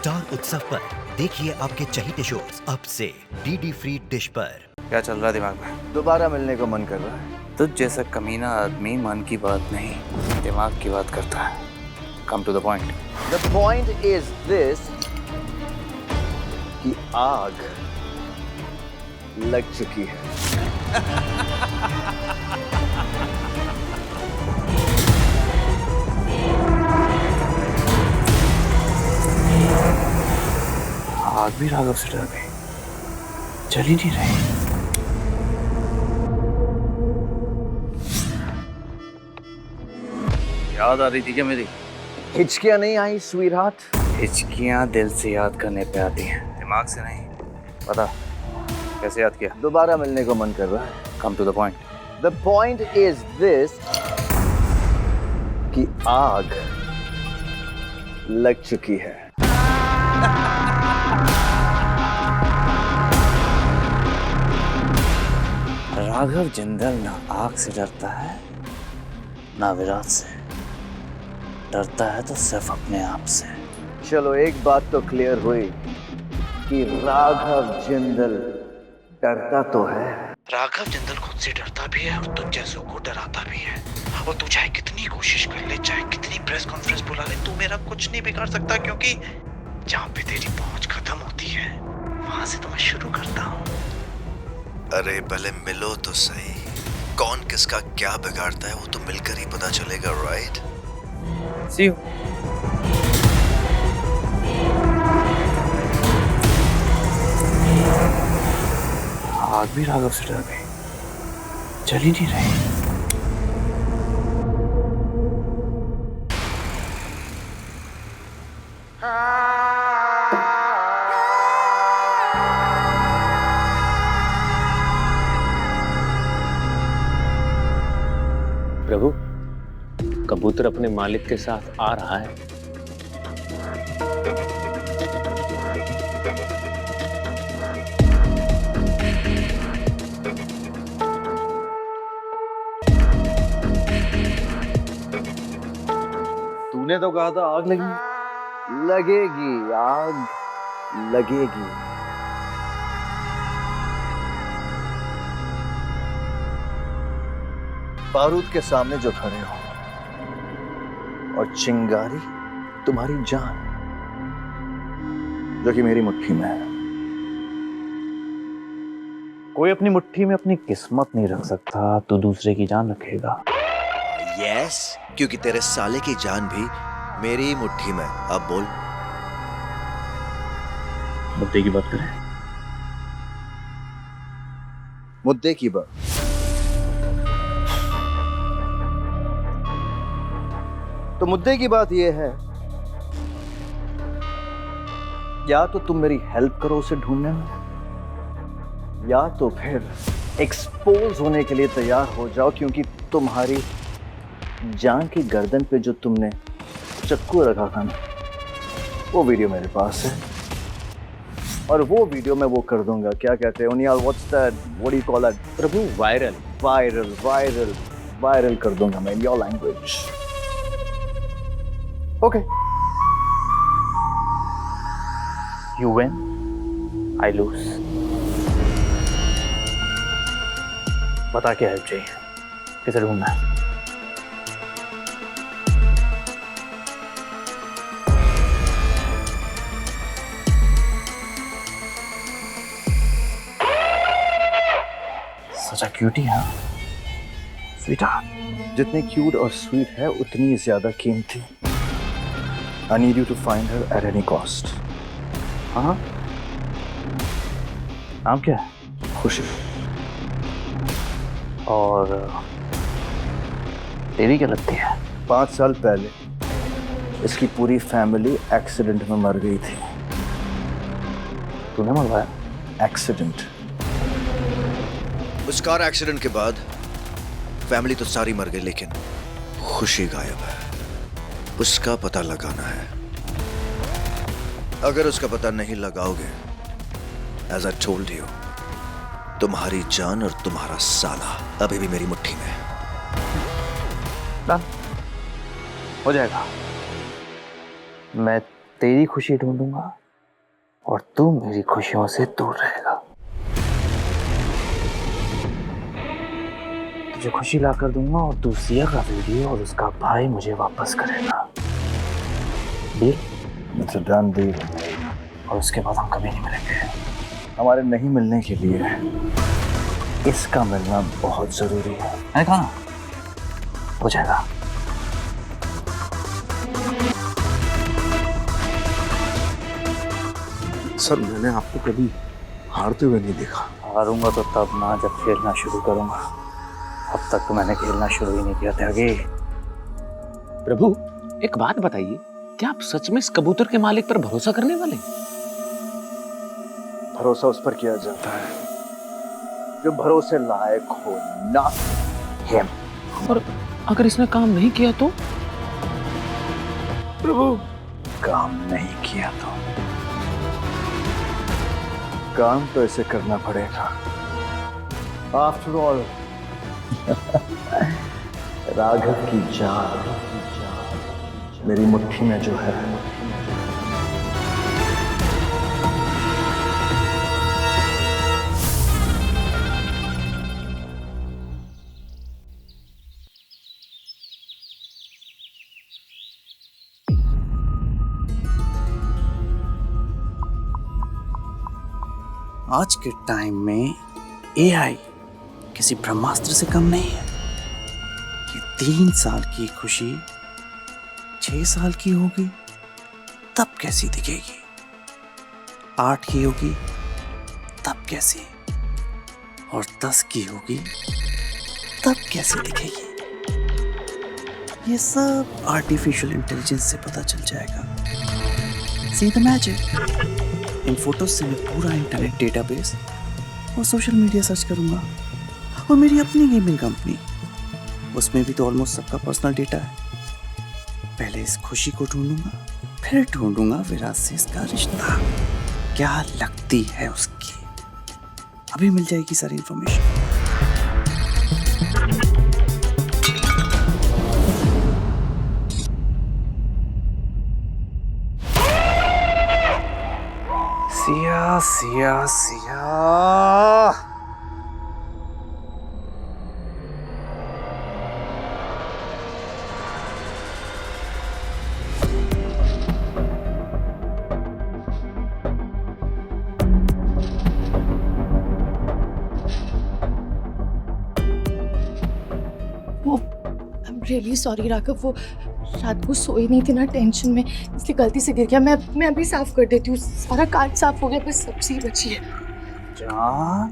Star उत्सव पर देखिए आपके चहीते शोज अब से डीडी फ्री डिश पर। क्या चल रहा है दिमाग में? दोबारा मिलने को मन कर रहा है। तुझ जैसा कमीना आदमी मन की बात नहीं दिमाग की बात करता है। Come to the point. The point is this कि आग लग चुकी है। आग भी राघव से डर गई, चल ही नहीं रही। याद आ रही थी क्या मेरी? हिचकियां नहीं आई स्वीट हार्ट? हिचकियां दिल से याद करने पे आती हैं, दिमाग से नहीं। पता कैसे याद किया? दोबारा मिलने को मन कर रहा है। Come to the point. The point is this कि आग लग चुकी है। राघव जिंदल ना आग से डरता है ना विराट से, डरता है तो सिर्फ अपने आप से। चलो एक बात तो क्लियर हुई कि राघव जिंदल डरता तो है। राघव जिंदल खुद से डरता भी है और तुम जैसों को डराता भी है। और तू चाहे कितनी कोशिश कर ले, चाहे कितनी प्रेस कॉन्फ्रेंस बुला ले, तू मेरा कुछ नहीं बिगाड़ सकता, क्योंकि जहाँ पे तेरी पहुंच खत्म होती है वहां से तो मैं शुरू करता हूँ। अरे पहले मिलो तो सही, कौन किसका क्या बिगाड़ता है वो तो मिलकर ही पता चलेगा, राइट? C you. आग भी राघव से डर गई, चल ही नहीं रही। प्रभु, कबूतर अपने मालिक के साथ आ रहा है। तूने तो कहा था आग लगी। लगेगी, आग लगेगी। बारूद के सामने जो खड़े हो और चिंगारी तुम्हारी जान जो कि मेरी मुट्ठी में है। कोई अपनी मुट्ठी में अपनी किस्मत नहीं रख सकता, तो दूसरे की जान रखेगा। यस, क्योंकि तेरे साले की जान भी मेरी मुट्ठी में। अब बोल। मुद्दे की बात करें। मुद्दे की बात। तो मुद्दे की बात यह है, या तो तुम मेरी हेल्प करो उसे ढूंढने में, या तो फिर एक्सपोज होने के लिए तैयार हो जाओ, क्योंकि तुम्हारी जान की गर्दन पे जो तुमने चक्कू रखा था ना, वो वीडियो मेरे पास है। और वो वीडियो मैं वो कर दूंगा, क्या कहते हैं Uniyal, what's that, what do you call that Prabhu, viral. Viral viral viral कर दूंगा मैं in your language. Okay, You win, I lose. बता क्या हेल्प चाहिए, किसे ढूंढना है? Such a cutie, हाँ? Sweetheart. जितनी क्यूट और स्वीट है उतनी ज्यादा कीमती। I need you to find her at any cost. हाँ? नाम क्या है? खुशी। और तेरी क्या लगती है? 5 साल पहले इसकी पूरी फैमिली एक्सीडेंट में मर गई थी। तूने मरवाया? एक्सीडेंट। उस कार एक्सीडेंट के बाद फैमिली तो सारी मर गई, लेकिन खुशी गायब है। उसका पता लगाना है। अगर उसका पता नहीं लगाओगे, एज आई टोल्ड यू, तुम्हारी जान और तुम्हारा साला अभी भी मेरी मुट्ठी में है। हो जाएगा। मैं तेरी खुशी ढूंढूंगा और तू मेरी खुशियों से दूर रहेगा। तुझे खुशी ला कर दूंगा और तू सिया का वीडियो और उसका भाई मुझे वापस करेगा। Deal? It's a done deal. और उसके बाद हम कभी नहीं मिलेंगे। हमारे नहीं मिलने के लिए इसका मिलना बहुत जरूरी है। कहा हो जाएगा। सर मैंने आपको कभी हारते हुए नहीं देखा। हारूंगा तो तब ना जब खेलना शुरू करूंगा। अब तक तो मैंने खेलना शुरू ही नहीं किया था। आगे प्रभु एक बात बताइए, क्या आप सच में इस कबूतर के मालिक पर भरोसा करने वाले? भरोसा उस पर किया जाता है जो भरोसे लायक हो, ना हिम। और अगर इसने काम नहीं किया तो? प्रभु काम नहीं किया तो काम तो ऐसे करना पड़ेगा। आफ्टर ऑल राघव की जान मेरी मुट्ठी में जो है, आज के टाइम में एआई किसी ब्रह्मास्त्र से कम नहीं है। ये 3 साल की खुशी 6 साल की होगी तब कैसी दिखेगी? 8 की होगी तब कैसी? और 10 की होगी तब कैसी दिखेगी? ये सब आर्टिफिशियल इंटेलिजेंस से पता चल जाएगा। See the magic. In photos से मैं पूरा इंटरनेट डेटाबेस और सोशल मीडिया सर्च करूंगा। और मेरी अपनी गेमिंग कंपनी, उसमें भी तो ऑलमोस्ट सबका पर्सनल डेटा है। पहले इस खुशी को ढूंढूंगा, फिर ढूंढूंगा विराट से इसका रिश्ता। क्या लगती है उसकी? अभी मिल जाएगी सारी information. Siya Siya Siya. Really sorry Raghav, वो रात को सोई नहीं थी ना टेंशन में, इसलिए गलती से गिर गया। मैं अभी साफ कर देती हूँ। सारा कार्ड साफ हो गया, बस सब्जी बची है। जान,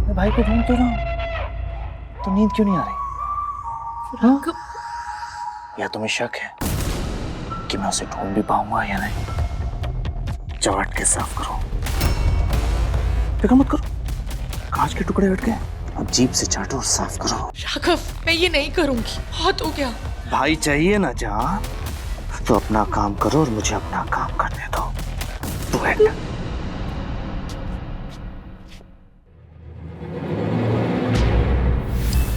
मैं भाई को ढूंढ तो रहा हूँ, तो नींद क्यों नहीं आ रही? राघव, या तुम्हें शक है कि मैं उसे ढूंढ भी पाऊंगा या नहीं? चाट के साफ करो, फिक्र मत करो। कांच के टुकड़े हट गए, अब जीप से चाटो और साफ करो। राघव, मैं ये नहीं करूंगी, बहुत हो गया। भाई चाहिए ना जान, तो अपना काम करो और मुझे अपना काम करने दो। तू है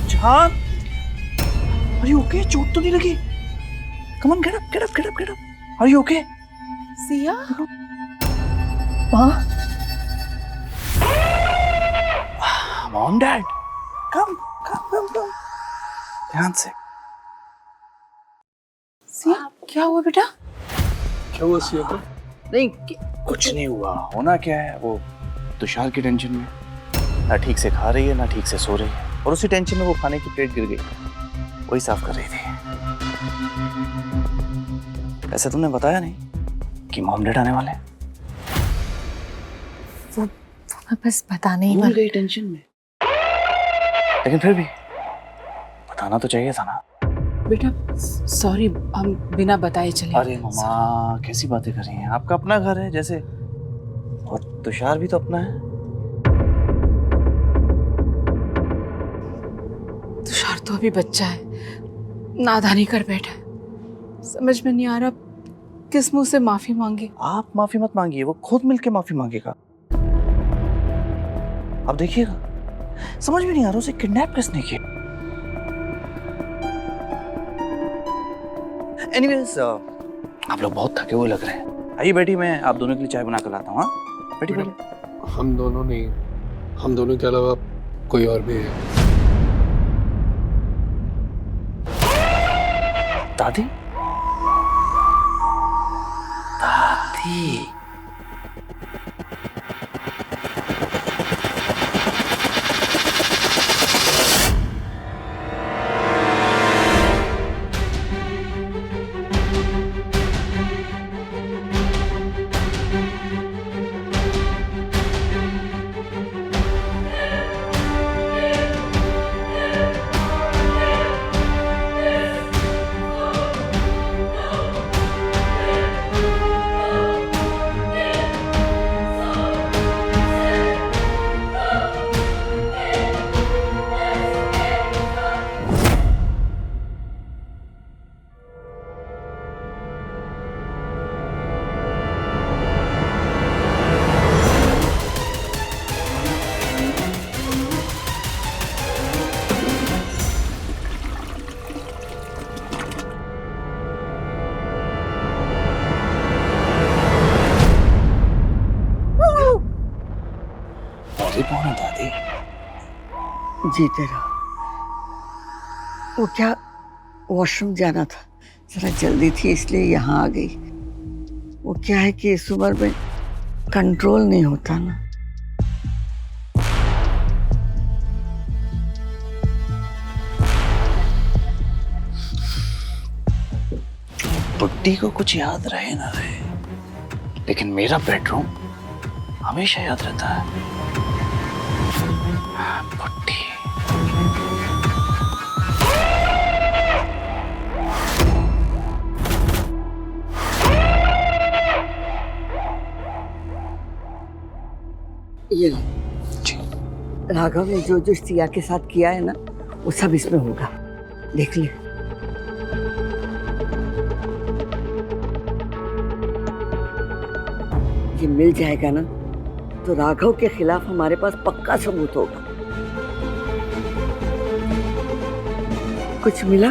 जान, अरे ओके? चोट तो नहीं लगी? Come on, get up get up get up get up. Are you okay? Siya, माँ, मॉम डैड, कम कम कम कम, ध्यान से। सिया, क्या हुआ बेटा? क्या हुआ सिया को? नहीं कुछ नहीं हुआ। होना क्या है, वो तुषार की टेंशन में ना ठीक से खा रही है ना ठीक से सो रही है, और उसी टेंशन में वो खाने की प्लेट गिर गई, वही साफ कर रही थी। वैसे तुमने बताया नहीं कि मॉम डैड आने वाले हैं? वो मैं बस बताने ही भूल गई टेंशन में, लेकिन फिर भी बताना तो चाहिए था ना। बेटा सॉरी, हम बिना बताए चले। अरे मम्मा कैसी बातें कर रही हैं? आपका अपना घर है जैसे, और तुषार भी तो अपना है। तुषार तो अभी बच्चा है, नादानी कर बैठा है। समझ में नहीं आ रहा किस मुंह से माफी मांगे। आप माफी मत मांगिए, वो खुद मिलके माफी मांगेगा। अब देखिएगा, समझ में नहीं आ रहा उसे किडनैप किसने किया। एनीवेज आप लोग बहुत थके हुए लग रहे हैं। आइए बैठी, मैं आप दोनों के लिए चाय बना कर लाता हूँ। हाँ बैठी पहले। हम दोनों नहीं, हम दोनों के अलावा कोई और भी है। दादी, दादी, कौन है दादी? जीते रहो। वो क्या, वॉशरूम जाना था, जरा जल्दी थी इसलिए यहाँ आ गई। वो क्या है कि इस उम्र में कंट्रोल नहीं होता ना। बुड्ढी को कुछ याद रहे ना रहे, लेकिन मेरा बेडरूम हमेशा याद रहता है। बुड्ढी। ये लो। राघव ने जो जो सिया के साथ किया है ना, वो सब इसमें होगा, देख ले। ये मिल जाएगा ना तो राघव के खिलाफ हमारे पास पक्का सबूत होगा। कुछ मिला?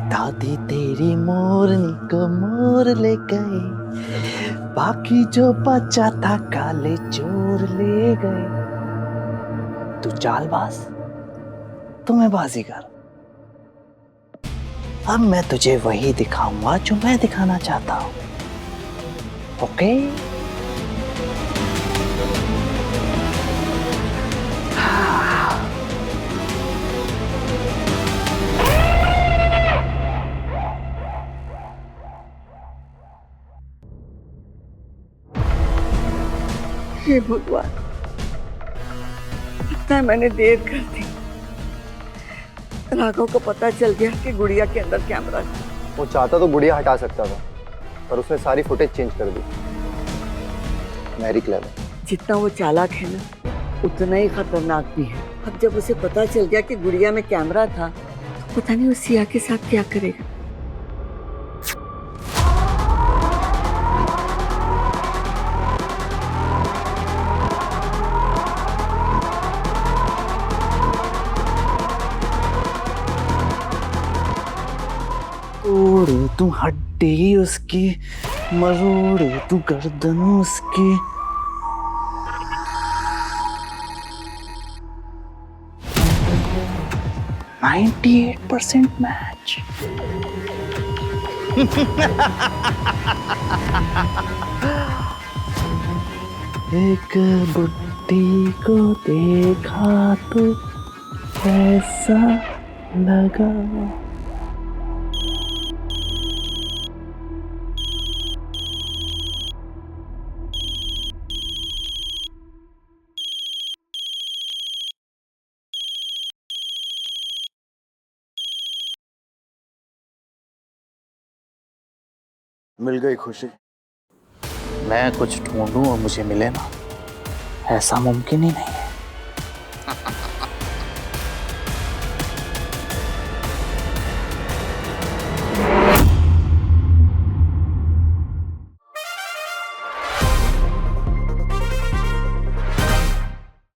दादी तेरी मोरनी को मोर ले गए, बाकी जो बचा था काले चोर ले गए। तू चालबाज, तू मैं बाजीगर। अब मैं तुझे वही दिखाऊंगा जो मैं दिखाना चाहता हूं। ओके? हे भगवान, इतना मैंने देर कर दी। राघव को पता चल गया कि गुड़िया के अंदर कैमरा है। वो चाहता तो गुड़िया हटा सकता था, पर उसने सारी फुटेज चेंज कर दी। Mary clever. जितना वो चालाक है ना, उतना ही खतरनाक भी है। अब जब उसे पता चल गया कि गुड़िया में कैमरा था, तो पता नहीं वो सिया के साथ क्या करेगा। तोड़ तू हड्डी उसकी, मरोड़ तू गर्दन उसकी। %98 मैच। एक बुड्ढी को देखा तो कैसा लगा। मिल गई खुशी। मैं कुछ ढूंढूं और मुझे मिले ना, ऐसा मुमकिन ही नहीं है।